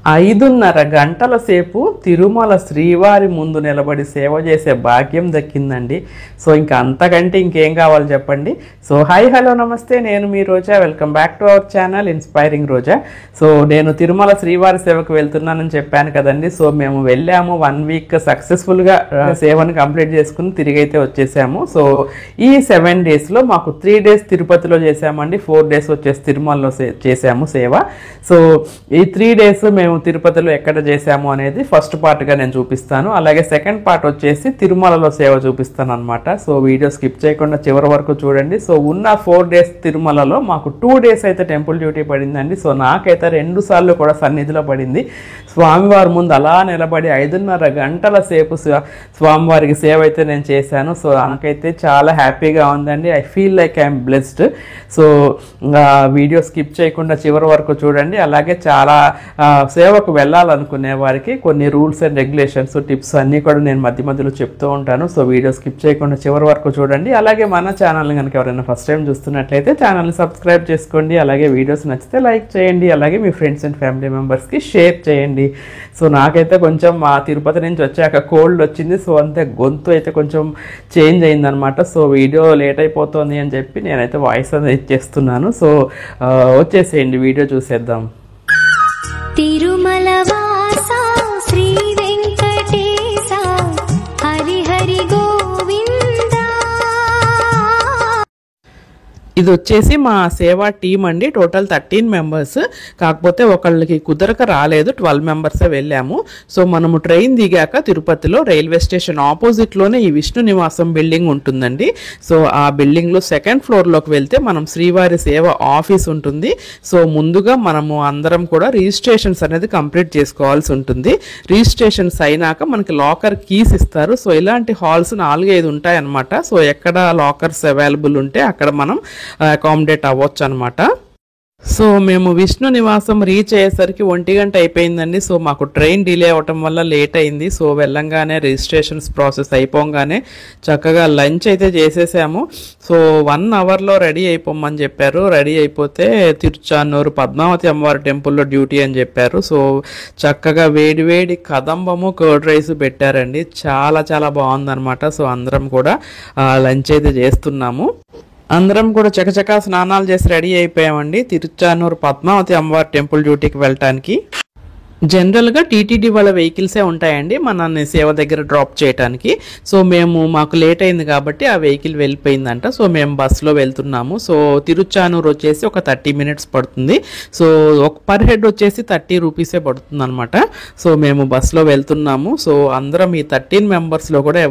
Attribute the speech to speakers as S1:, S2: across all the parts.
S1: 5:30 గంటల సేపు తిరుమల శ్రీవారి ముందు నిలబడి సేవ చేసే భాగ్యం దక్కిందండి. సో ఇంకా అంతకంటే ఇంకేం కావాలి చెప్పండి. సో హాయ్ హలో నమస్తే, నేను మీ Roja. Welcome back to our channel inspiring Roja. So నేను తిరుమల శ్రీవారి సేవకు వెళ్తున్నానని చెప్పాను కదండి. సో మేము వెళ్ళాము, 1 వీక్ సక్సెస్ఫుల్గా సేవను కంప్లీట్ చేసుకుని తిరిగి అయితే వచ్చేసాము. సో ఈ 7 డేస్లో మాకు 3 డేస్ తిరుపతిలో చేసామండి, 4 డేస్ వచ్చేసి తిరుమలలో చేసాము సేవ. సో ఈ 3 డేస్ మేము తిరుపతిలో ఎక్కడ చేసాము అనేది ఫస్ట్ పార్ట్గా నేను చూపిస్తాను. అలాగే సెకండ్ పార్ట్ వచ్చేసి తిరుమలలో సేవ చూపిస్తాను అనమాట. సో వీడియో స్కిప్ చేయకుండా చివరి వరకు చూడండి. సో ఉన్న 4 డేస్ తిరుమలలో మాకు 2 డేస్ అయితే టెంపుల్ డ్యూటీ పడిందండి. సో నాకైతే 2 సార్లు కూడా సన్నిధిలో పడింది. స్వామివారి ముందు అలా నిలబడి 5:30 గంటల సేపు స్వామివారికి సేవ అయితే నేను చేశాను. సో నాకైతే చాలా హ్యాపీగా ఉందండి. I feel like I'm blessed. So video skip చేయకుండా చివరి వరకు చూడండి. అలాగే చాలా సేవకు వెళ్ళాలనుకునే వారికి కొన్ని రూల్స్ అండ్ రెగ్యులేషన్స్, టిప్స్ అన్నీ కూడా నేను మధ్య మధ్యలో చెప్తూ ఉంటాను. సో వీడియో స్కిప్ చేయకుండా చివరి వరకు చూడండి. అలాగే మన ఛానల్ని కనుక ఎవరైనా ఫస్ట్ టైం చూస్తున్నట్లయితే ఛానల్ని సబ్స్క్రైబ్ చేసుకోండి. అలాగే వీడియోస్ నచ్చితే లైక్ చేయండి. అలాగే మీ ఫ్రెండ్స్ అండ్ ఫ్యామిలీ మెంబర్స్కి షేర్ చేయండి. సో నాకైతే కొంచెం మా తిరుపతి నుంచి వచ్చాక కోల్డ్ వచ్చింది. సో అంతే గొంతు అయితే కొంచెం చేంజ్ అయిందనమాట. సో వీడియో లేట్ అయిపోతుంది అని చెప్పి నేనైతే వాయిస్ అనేది ఇచ్చేస్తున్నాను. సో వచ్చేసేయండి, వీడియో చూసేద్దాం.
S2: తిరుమల వాస శ్రీ వెంకటేశ హరి హరి గోవింద.
S1: ఇది వచ్చేసి మా సేవా టీం అండి. Total 13 members. కాకపోతే ఒకళ్ళకి కుదరక రాలేదు, 12 మెంబర్సే వెళ్ళాము. సో మనము ట్రైన్ దిగాక తిరుపతిలో రైల్వే స్టేషన్ ఆపోజిట్లోనే ఈ విష్ణు నివాసం బిల్డింగ్ ఉంటుందండి. సో ఆ బిల్డింగ్లో 2nd ఫ్లోర్లోకి వెళ్తే మనం శ్రీవారి సేవ ఆఫీస్ ఉంటుంది. సో ముందుగా మనము అందరం కూడా రిజిస్ట్రేషన్స్ అనేది కంప్లీట్ చేసుకోవాల్సి ఉంటుంది. రిజిస్ట్రేషన్స్ అయినాక మనకి లాకర్ కీస్ ఇస్తారు. సో ఇలాంటి హాల్స్ 4-5 ఉంటాయన్నమాట. సో ఎక్కడ లాకర్స్ అవైలబుల్ ఉంటే అక్కడ మనం అకామిడేట్ అవ్వచ్చు అనమాట. సో మేము విష్ణు నివాసం రీచ్ అయ్యేసరికి 1 గంట అయిపోయిందండి. సో మాకు ట్రైన్ డిలే అవటం వల్ల లేట్ అయింది. సో వెళ్ళంగానే రిజిస్ట్రేషన్స్ ప్రాసెస్ అయిపోగానే చక్కగా లంచ్ అయితే చేసేసాము. సో 1 అవర్లో రెడీ అయిపోమని చెప్పారు. రెడీ అయిపోతే తిరుచానూరు పద్మావతి అమ్మవారి టెంపుల్లో డ్యూటీ అని చెప్పారు. సో చక్కగా వేడి వేడి కదంబము కర్డ్ రైస్ పెట్టారండి. చాలా చాలా బాగుందన్నమాట. సో అందరం కూడా లంచ్ అయితే చేస్తున్నాము. అందరం కూడా చకచకా స్నానాలు చేసి రెడీ అయిపోయామండి తిరుచానూరు పద్మావతి అమ్మవారి టెంపుల్ డ్యూటీకి వెళ్ళటానికి. జనరల్గా టీటీడీ వాళ్ళ వెహికల్సే ఉంటాయండి మనల్ని సేవ దగ్గర డ్రాప్ చేయడానికి. సో మాకు లేట్ అయింది కాబట్టి ఆ వెహికల్ వెళ్ళిపోయిందంట. సో మేము బస్సులో వెళ్తున్నాము. సో తిరుచానూరు వచ్చేసి ఒక 30 మినిట్స్ పడుతుంది. సో పర్ హెడ్ వచ్చేసి 30 రూపీసే పడుతుంది అనమాట. సో మేము బస్సులో వెళ్తున్నాము. సో అందరం ఈ 13 మెంబర్స్లో కూడా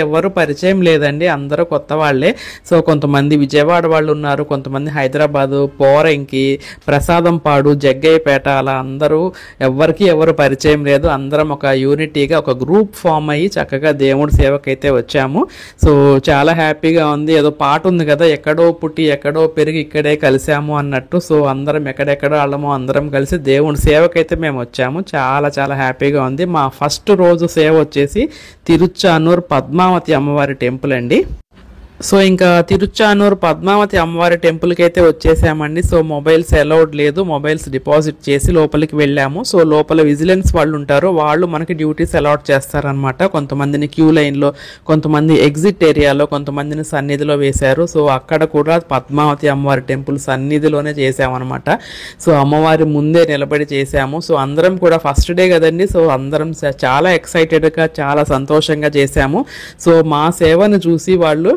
S1: ఎవరు పరిచయం లేదండి, అందరూ కొత్త వాళ్ళే. సో కొంతమంది విజయవాడ వాళ్ళు ఉన్నారు, కొంతమంది హైదరాబాదు, పోరంకి, ప్రసాదంపాడు, జగ్గయ్యపేట, అలా అందరూ ఎవరు పరిచయం లేదు. అందరం ఒక యూనిటీగా ఒక గ్రూప్ ఫామ్ అయ్యి చక్కగా దేవుడి సేవకైతే వచ్చాము. సో చాలా హ్యాపీగా ఉంది. ఏదో పాట ఉంది కదా, ఎక్కడో పుట్టి ఎక్కడో పెరిగి ఇక్కడే కలిసాము అన్నట్టు. సో అందరం ఎక్కడెక్కడో వాళ్ళము అందరం కలిసి దేవుడి సేవకైతే మేము వచ్చాము. చాలా చాలా హ్యాపీగా ఉంది. మా ఫస్ట్ రోజు సేవ వచ్చేసి తిరుచానూరు పద్మావతి అమ్మవారి టెంపుల్ అండి. సో ఇంకా తిరుచానూరు పద్మావతి అమ్మవారి టెంపుల్కి అయితే వచ్చేసామండి. సో మొబైల్స్ అలౌడ్ లేదు, మొబైల్స్ డిపాజిట్ చేసి లోపలికి వెళ్ళాము. సో లోపల విజిలెన్స్ వాళ్ళు ఉంటారు, వాళ్ళు మనకి డ్యూటీస్ అలాట్ చేస్తారనమాట. కొంతమందిని క్యూ లైన్లో, కొంతమంది ఎగ్జిట్ ఏరియాలో, కొంతమందిని సన్నిధిలో వేశారు. సో అక్కడ కూడా పద్మావతి అమ్మవారి టెంపుల్ సన్నిధిలోనే చేసామన్నమాట. సో అమ్మవారి ముందే నిలబడి చేసాము. సో అందరం కూడా ఫస్ట్ డే కదండి. సో అందరం చాలా ఎక్సైటెడ్గా చాలా సంతోషంగా చేసాము. సో మా సేవను చూసి వాళ్ళు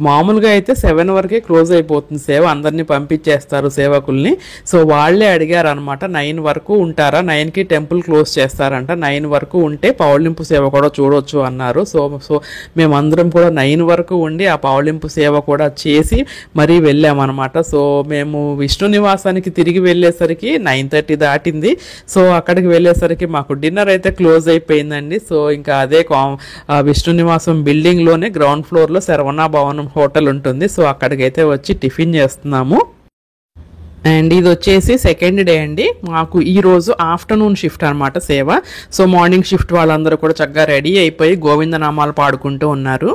S1: మామూలుగా అయితే 7 వరకే క్లోజ్ అయిపోతుంది సేవ, అందరినీ పంపించేస్తారు సేవకుల్ని. సో వాళ్ళే అడిగారు అనమాట 9 వరకు ఉంటారా, 9కి టెంపుల్ క్లోజ్ చేస్తారంట, 9 వరకు ఉంటే పౌళింపు సేవ కూడా చూడొచ్చు అన్నారు. సో మేమందరం కూడా 9 వరకు ఉండి ఆ పౌళింపు సేవ కూడా చేసి మరీ వెళ్ళామన్నమాట. సో మేము విష్ణు నివాసానికి తిరిగి వెళ్ళేసరికి 9:30 దాటింది. సో అక్కడికి వెళ్ళేసరికి మాకు డిన్నర్ అయితే క్లోజ్ అయిపోయిందండి. సో ఇంకా అదే విష్ణు నివాసం బిల్డింగ్లోనే గ్రౌండ్ ఫ్లోర్లో శరవణ భవనం హోటల్ ఉంటుంది. సో అక్కడికైతే వచ్చి టిఫిన్ చేస్తున్నాము. అండ్ ఇది వచ్చేసి సెకండ్ డే అండి. మాకు ఈ రోజు ఆఫ్టర్నూన్ షిఫ్ట్ అనమాట సేవ. సో మార్నింగ్ షిఫ్ట్ వాళ్ళందరూ కూడా చక్కగా రెడీ అయిపోయి గోవిందనామాలు పాడుకుంటూ ఉన్నారు.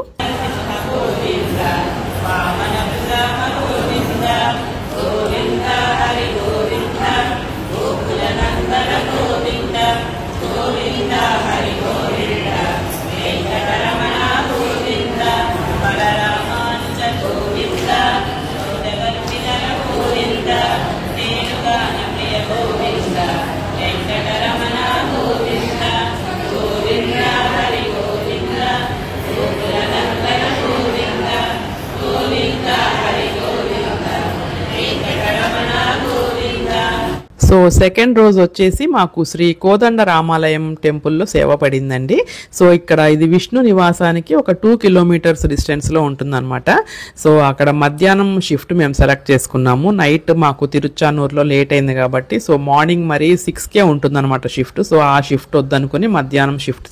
S1: సెకండ్ రోజు వచ్చేసి మాకు శ్రీ కోదండ రామాలయం టెంపుల్లో సేవ పడిందండి. సో ఇక్కడ ఇది విష్ణు నివాసానికి ఒక 2 కిలోమీటర్స్ డిస్టెన్స్లో ఉంటుందన్నమాట. సో అక్కడ మధ్యాహ్నం షిఫ్ట్ మేము సెలెక్ట్ చేసుకున్నాము. నైట్ మాకు తిరుచానూరులో లేట్ అయింది కాబట్టి సో మార్నింగ్ మరి 6కే ఉంటుందన్నమాట షిఫ్ట్. సో ఆ షిఫ్ట్ వద్దనుకుని మధ్యాహ్నం షిఫ్ట్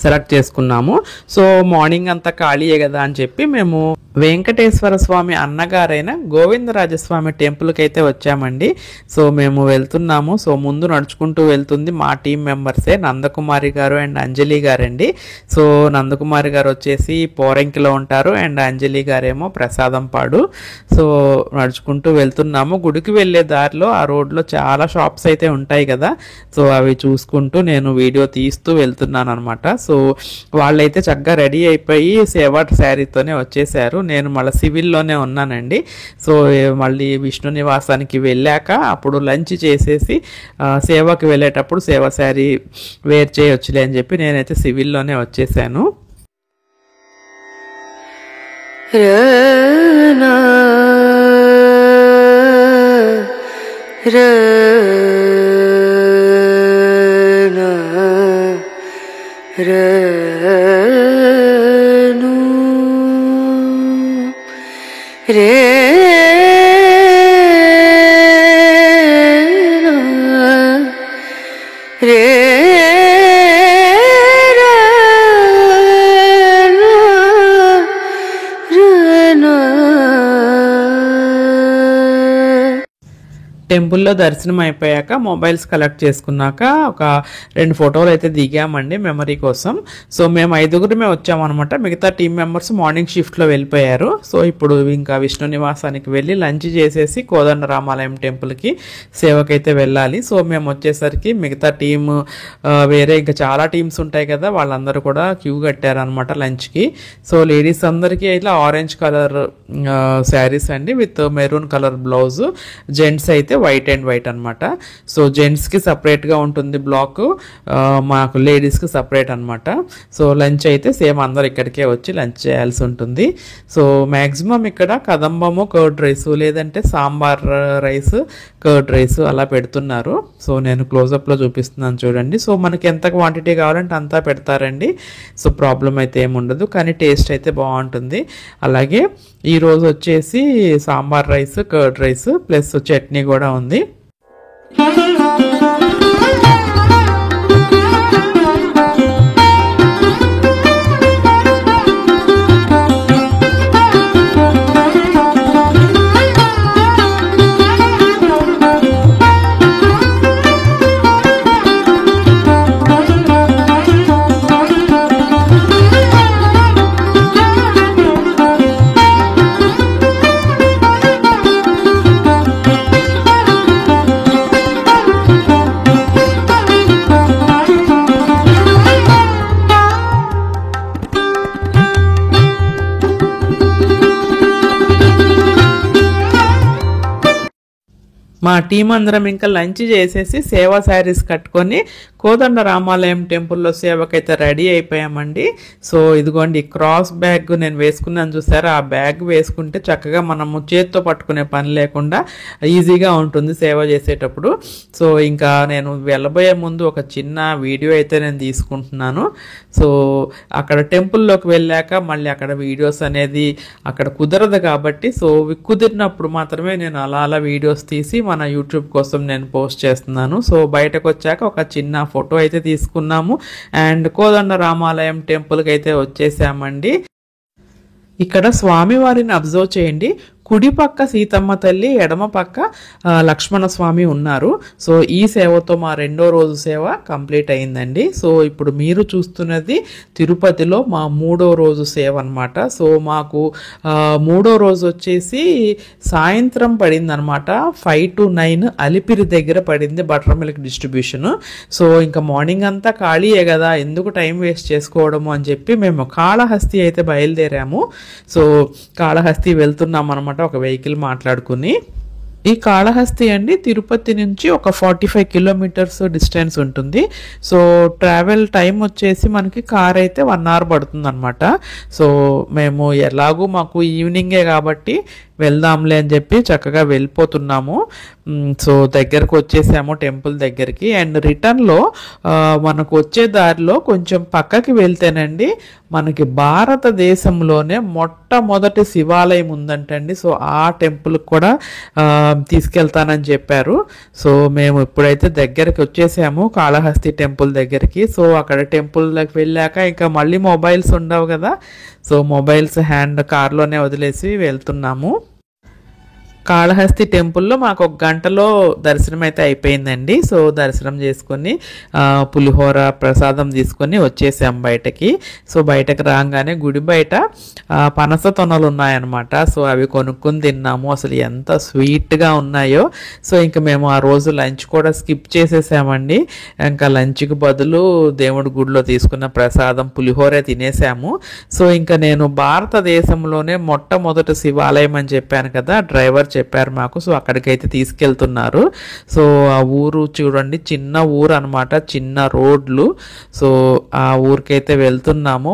S1: సెలెక్ట్ చేసుకున్నాము. సో మార్నింగ్ అంతా ఖాళీయే కదా అని చెప్పి మేము వెంకటేశ్వర స్వామి అన్నగారైన గోవిందరాజస్వామి టెంపుల్కి అయితే వచ్చామండి. సో మేము వెళ్తున్నాము. సో ముందు నడుచుకుంటూ వెళ్తుంది మా టీం మెంబర్సే, నందకుమారి గారు అండ్ అంజలి గారండి. సో నందకుమారి గారు వచ్చేసి పోరంకిలో ఉంటారు అండ్ అంజలి గారేమో ప్రసాదంపాడు. సో నడుచుకుంటూ వెళ్తున్నాము. గుడికి వెళ్ళే దారిలో ఆ రోడ్లో చాలా షాప్స్ అయితే ఉంటాయి కదా, సో అవి చూసుకుంటూ నేను వీడియో తీస్తూ వెళ్తున్నాను అనమాట. సో వాళ్ళైతే చక్కగా రెడీ అయిపోయి సేవా శారీతోనే వచ్చేసారు. నేను మళ్ళీ సివిల్లోనే ఉన్నానండి. సో మళ్ళీ విష్ణు నివాసానికి వెళ్ళాక అప్పుడు లంచ్ చేసేసి సేవకి వెళ్ళేటప్పుడు సేవ శారీ వేర్ చేయొచ్చులే అని చెప్పి నేనైతే సివిల్లోనే వచ్చేసాను. టెంపుల్లో దర్శనం అయిపోయాక మొబైల్స్ కలెక్ట్ చేసుకున్నాక ఒక 2 ఫోటోలు అయితే దిగామండి మెమరీ కోసం. సో మేము 5గురిమే వచ్చామన్నమాట. మిగతా టీం మెంబర్స్ మార్నింగ్ షిఫ్ట్లో వెళ్ళిపోయారు. సో ఇప్పుడు ఇంకా విష్ణు నివాసానికి వెళ్ళి లంచ్ చేసేసి కోదండ రామాలయం టెంపుల్కి సేవకైతే వెళ్ళాలి. సో మేము వచ్చేసరికి మిగతా టీం వేరే ఇంకా చాలా టీమ్స్ ఉంటాయి కదా, వాళ్ళందరూ కూడా క్యూ కట్టారనమాట లంచ్కి. సో లేడీస్ అందరికీ అయితే ఆరెంజ్ కలర్ శారీస్ అండి with maroon colour blouse, gents అయితే వైట్ అండ్ వైట్ అనమాట. సో జెంట్స్కి సపరేట్గా ఉంటుంది బ్లాక్, మాకు లేడీస్కి సపరేట్ అనమాట. సో లంచ్ అయితే సేమ్ అందరు ఇక్కడికే వచ్చి లంచ్ చేయాల్సి ఉంటుంది. సో మ్యాక్సిమం ఇక్కడ కదంబము కర్డ్ రైస్ లేదంటే సాంబార్ రైస్ కర్డ్ రైస్ అలా పెడుతున్నారు. సో నేను క్లోజప్లో చూపిస్తున్నాను చూడండి. సో మనకి ఎంత క్వాంటిటీ కావాలంటే అంతా పెడతారండి. సో ప్రాబ్లం అయితే ఏముండదు, కానీ టేస్ట్ అయితే బాగుంటుంది. అలాగే ఈరోజు వచ్చేసి sambar rice curd rice plus chutney కూడా ఉంది. మా టీం అందరం ఇంకా లంచ్ చేసేసి సేవా శారీస్ కట్టుకొని కోదండ రామాలయం టెంపుల్లో సేవకైతే రెడీ అయిపోయామండి. సో ఇదిగోండి క్రాస్ బ్యాగ్ నేను వేసుకున్నాను చూసారా, ఆ బ్యాగ్ వేసుకుంటే చక్కగా మనము చేత్తో పట్టుకునే పని లేకుండా ఈజీగా ఉంటుంది సేవ చేసేటప్పుడు. సో ఇంకా నేను వెళ్ళబోయే ముందు ఒక చిన్న వీడియో అయితే నేను తీసుకుంటున్నాను. సో అక్కడ టెంపుల్లోకి వెళ్ళాక మళ్ళీ అక్కడ వీడియోస్ అనేది అక్కడ కుదరదు కాబట్టి, సో కుదిరినప్పుడు మాత్రమే నేను అలా వీడియోస్ తీసి మన యూట్యూబ్ కోసం నేను పోస్ట్ చేస్తున్నాను. సో బయటకు వచ్చాక ఒక చిన్న ఫోటో అయితే తీసుకున్నాము అండ్ కోదండ రామాలయం టెంపుల్కి అయితే వచ్చేసామండి. ఇక్కడ స్వామివారిని అబ్జర్వ్ చేయండి. కుడి పక్క సీతమ్మ తల్లి, ఎడమ పక్క లక్ష్మణ స్వామి ఉన్నారు. సో ఈ సేవతో మా 2వ రోజు సేవ కంప్లీట్ అయిందండి. సో ఇప్పుడు మీరు చూస్తున్నది తిరుపతిలో మా 3వ రోజు సేవ అనమాట. సో మాకు 3వ రోజు వచ్చేసి సాయంత్రం పడింది అనమాట. 5 to 9 అలిపిరి దగ్గర పడింది బటర్ మిల్క్ డిస్ట్రిబ్యూషన్. సో ఇంకా మార్నింగ్ అంతా ఖాళీయే కదా, ఎందుకు టైం వేస్ట్ చేసుకోవడము అని చెప్పి మేము కాళహస్తి అయితే బయలుదేరాము. సో కాళహస్తి వెళ్తున్నాం అనమాట ఒక వెహికల్ మాట్లాడుకుని. ఈ కాళహస్తి అండి తిరుపతి నుంచి ఒక 45 కిలోమీటర్స్ డిస్టెన్స్ ఉంటుంది. సో ట్రావెల్ టైం వచ్చేసి మనకి కార్ అయితే 1 hour పడుతుంది అనమాట. సో మేము ఎలాగూ మాకు ఈవినింగే కాబట్టి వెళ్దాంలే అని చెప్పి చక్కగా వెళ్ళిపోతున్నాము. సో దగ్గరకు వచ్చేసాము టెంపుల్ దగ్గరికి. అండ్ రిటర్న్లో మనకు వచ్చే దారిలో కొంచెం పక్కకి వెళ్తేనండి మనకి భారతదేశంలోనే మొట్టమొదటి శివాలయం ఉందంటండి. సో ఆ టెంపుల్కి కూడా తీసుకెళ్తానని చెప్పారు. సో మేము ఇప్పుడైతే దగ్గరికి వచ్చేసాము కాళహస్తి టెంపుల్ దగ్గరికి. సో అక్కడ టెంపుల్లోకి వెళ్ళాక ఇంకా మళ్ళీ మొబైల్స్ ఉండవు కదా, సో మొబైల్స్ కార్లోనే వదిలేసి వెళ్తున్నాము. కాళహస్తి టెంపుల్లో మాకు 1 గంటలో దర్శనం అయితే అయిపోయిందండి. సో దర్శనం చేసుకొని పులిహోర ప్రసాదం తీసుకొని వచ్చేసాం బయటకి. సో బయటకు రాగానే గుడి బయట పనస తొనలు ఉన్నాయన్నమాట. సో అవి కొనుక్కొని తిన్నాము. అసలు ఎంత స్వీట్గా ఉన్నాయో. సో ఇంకా మేము ఆ రోజు లంచ్ కూడా స్కిప్ చేసేసామండి. ఇంకా లంచ్కి బదులు దేవుడి గుడిలో తీసుకున్న ప్రసాదం పులిహోరే తినేసాము. సో ఇంకా నేను భారతదేశంలోనే మొట్టమొదటి శివాలయం అని చెప్పాను కదా, డ్రైవర్ చెప్పారు మాకు. సో అక్కడికైతే తీసుకెళ్తున్నారు. సో ఆ ఊరు చూడండి, చిన్న ఊరు అనమాట, చిన్న రోడ్లు. సో ఆ ఊరికైతే వెళ్తున్నాము.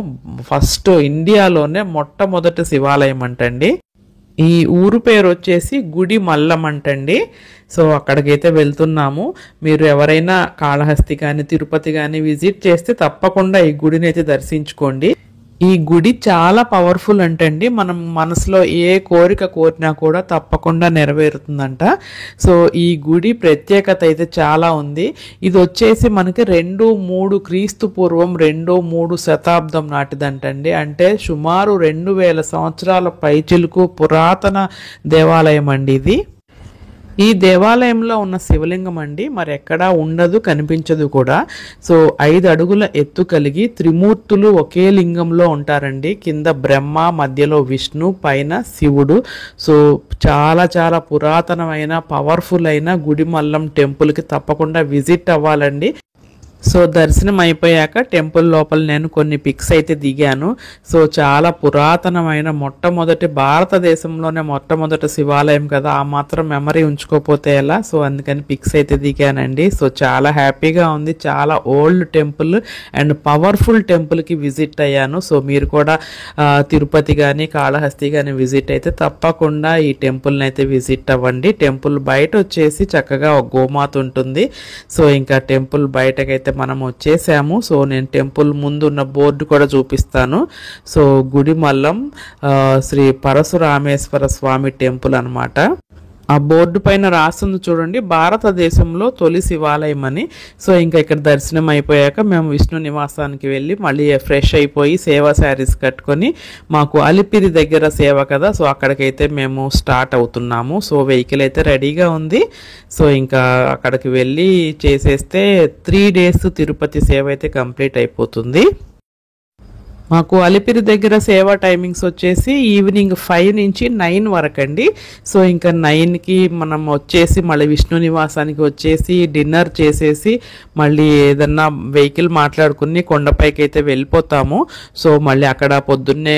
S1: ఫస్ట్ ఇండియాలోనే మొట్టమొదటి శివాలయం అంటండి. ఈ ఊరు పేరు వచ్చేసి గుడి మల్లం అంటండి. సో అక్కడికైతే వెళ్తున్నాము. మీరు ఎవరైనా కాళహస్తి కానీ తిరుపతి కానీ విజిట్ చేస్తే తప్పకుండా ఈ గుడిని అయితే దర్శించుకోండి. ఈ గుడి చాలా పవర్ఫుల్ అంటండి. మనం మనసులో ఏ కోరిక కోరినా కూడా తప్పకుండా నెరవేరుతుందంట. సో ఈ గుడి ప్రత్యేకత అయితే చాలా ఉంది. ఇది వచ్చేసి మనకి 2-3 క్రీస్తు పూర్వం 2-3 శతాబ్దం నాటిదంటండి. అంటే సుమారు 2000 సంవత్సరాల పైచిలుకు పురాతన దేవాలయం అండి ఇది. ఈ దేవాలయంలో ఉన్న శివలింగం అండి మరి ఎక్కడా ఉండదు, కనిపించదు కూడా. సో 5 అడుగుల ఎత్తు కలిగి త్రిమూర్తులు ఒకే లింగంలో ఉంటారండి. కింద బ్రహ్మ, మధ్యలో విష్ణు, పైన శివుడు. సో చాలా చాలా పురాతనమైన పవర్ఫుల్ అయిన గుడిమల్లం టెంపుల్కి తప్పకుండా విజిట్ అవ్వాలండి. సో దర్శనం అయిపోయాక టెంపుల్ లోపల నేను కొన్ని పిక్స్ అయితే దిగాను. సో చాలా పురాతనమైన మొట్టమొదటి భారతదేశంలోనే మొట్టమొదటి శివాలయం కదా, ఆ మాత్రం మెమరీ ఉంచుకోపోతే ఎలా. సో అందుకని పిక్స్ అయితే దిగానండి. సో చాలా హ్యాపీగా ఉంది. చాలా ఓల్డ్ టెంపుల్ అండ్ పవర్ఫుల్ టెంపుల్కి విజిట్ అయ్యాను. సో మీరు కూడా తిరుపతి కానీ కాళహస్తి కానీ విజిట్ అయితే తప్పకుండా ఈ టెంపుల్ని అయితే విజిట్ అవ్వండి. టెంపుల్ బయట వచ్చేసి చక్కగా ఒక గోమాత ఉంటుంది. సో ఇంకా టెంపుల్ బయటకైతే మనం వచ్చేసాము. సో నేను టెంపుల్ ముందు ఉన్న బోర్డు కూడా చూపిస్తాను. సో గుడి మల్లం శ్రీ పరశురామేశ్వర స్వామి టెంపుల్ అన్నమాట. ఆ బోర్డు పైన రాస్తుంది చూడండి, భారతదేశంలో తొలి శివాలయం అని. సో ఇంకా ఇక్కడ దర్శనం అయిపోయాక మేము విష్ణు నివాసానికి వెళ్ళి మళ్ళీ ఫ్రెష్ అయిపోయి సేవా శారీస్ కట్టుకొని, మాకు అలిపిరి దగ్గర సేవ కదా, సో అక్కడికైతే మేము స్టార్ట్ అవుతున్నాము. సో వెహికల్ అయితే రెడీగా ఉంది. సో ఇంకా అక్కడికి వెళ్ళి చేసేస్తే 3 days తిరుపతి సేవ అయితే కంప్లీట్ అయిపోతుంది. మాకు అలిపిరి దగ్గర సేవా టైమింగ్స్ వచ్చేసి ఈవినింగ్ 5 నుంచి 9 వరకు అండి. సో ఇంకా 9కి మనం వచ్చేసి మళ్ళీ విష్ణు నివాసానికి వచ్చేసి డిన్నర్ చేసేసి మళ్ళీ ఏదన్నా వెహికల్ మాట్లాడుకుని కొండపైకి అయితే వెళ్ళిపోతాము. సో మళ్ళీ అక్కడ పొద్దున్నే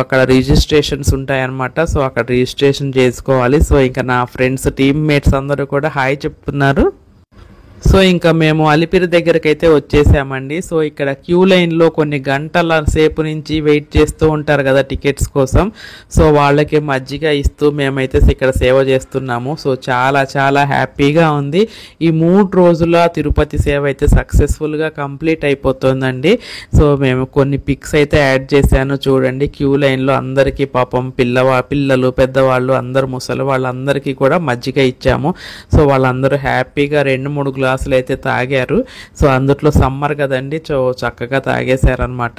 S1: అక్కడ రిజిస్ట్రేషన్స్ ఉంటాయన్నమాట. సో అక్కడ రిజిస్ట్రేషన్ చేసుకోవాలి. సో ఇంకా నా ఫ్రెండ్స్ టీమ్మేట్స్ అందరూ కూడా హాయ్ చెప్తున్నారు. సో ఇంకా మేము అలిపిరి దగ్గరికి అయితే వచ్చేసామండి. సో ఇక్కడ క్యూ లైన్లో కొన్ని గంటల సేపు నుంచి వెయిట్ చేస్తూ ఉంటారు కదా టికెట్స్ కోసం. సో వాళ్ళకి మజ్జిగ ఇస్తూ మేమైతే ఇక్కడ సేవ చేస్తున్నాము. సో చాలా చాలా హ్యాపీగా ఉంది. ఈ 3 రోజుల తిరుపతి సేవ అయితే సక్సెస్ఫుల్గా కంప్లీట్ అయిపోతుందండి. సో మేము కొన్ని పిక్స్ అయితే యాడ్ చేశాను చూడండి. క్యూ లైన్లో అందరికీ పాపం పిల్లలు పెద్దవాళ్ళు అందరు ముసలి వాళ్ళందరికీ కూడా మజ్జిగ ఇచ్చాము. సో వాళ్ళందరూ హ్యాపీగా 2-3 గ్లాసులు అయితే తాగారు. సో అందుట్లో సమ్మర్ కదండి, సో చక్కగా తాగేశారనమాట.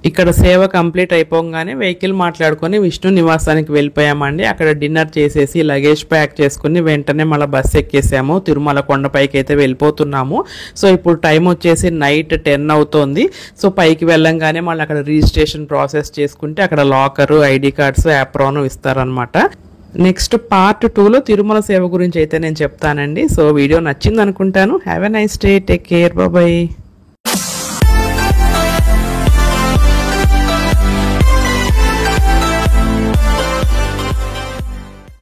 S1: ఇక్కడ సేవ కంప్లీట్ అయిపోగానే వెహికల్ మాట్లాడుకొని విష్ణు నివాసానికి వెళ్ళిపోయామండి. అక్కడ డిన్నర్ చేసేసి లగేజ్ ప్యాక్ చేసుకుని వెంటనే మళ్ళీ బస్సు ఎక్కేసాము. తిరుమల కొండపైకి అయితే వెళ్ళిపోతున్నాము. సో ఇప్పుడు టైం వచ్చేసి నైట్ 10 అవుతోంది. సో పైకి వెళ్ళంగానే మళ్ళీ అక్కడ రిజిస్ట్రేషన్ ప్రాసెస్ చేసుకుంటే అక్కడ లాకరు, ఐడి కార్డ్స్, యాప్రాన్ ఇస్తారనమాట. నెక్స్ట్ పార్ట్ 2లో తిరుమల సేవ గురించి అయితే నేను చెప్తానండి. సో వీడియో నచ్చింది అనుకుంటాను. Have a nice day, take care, bye.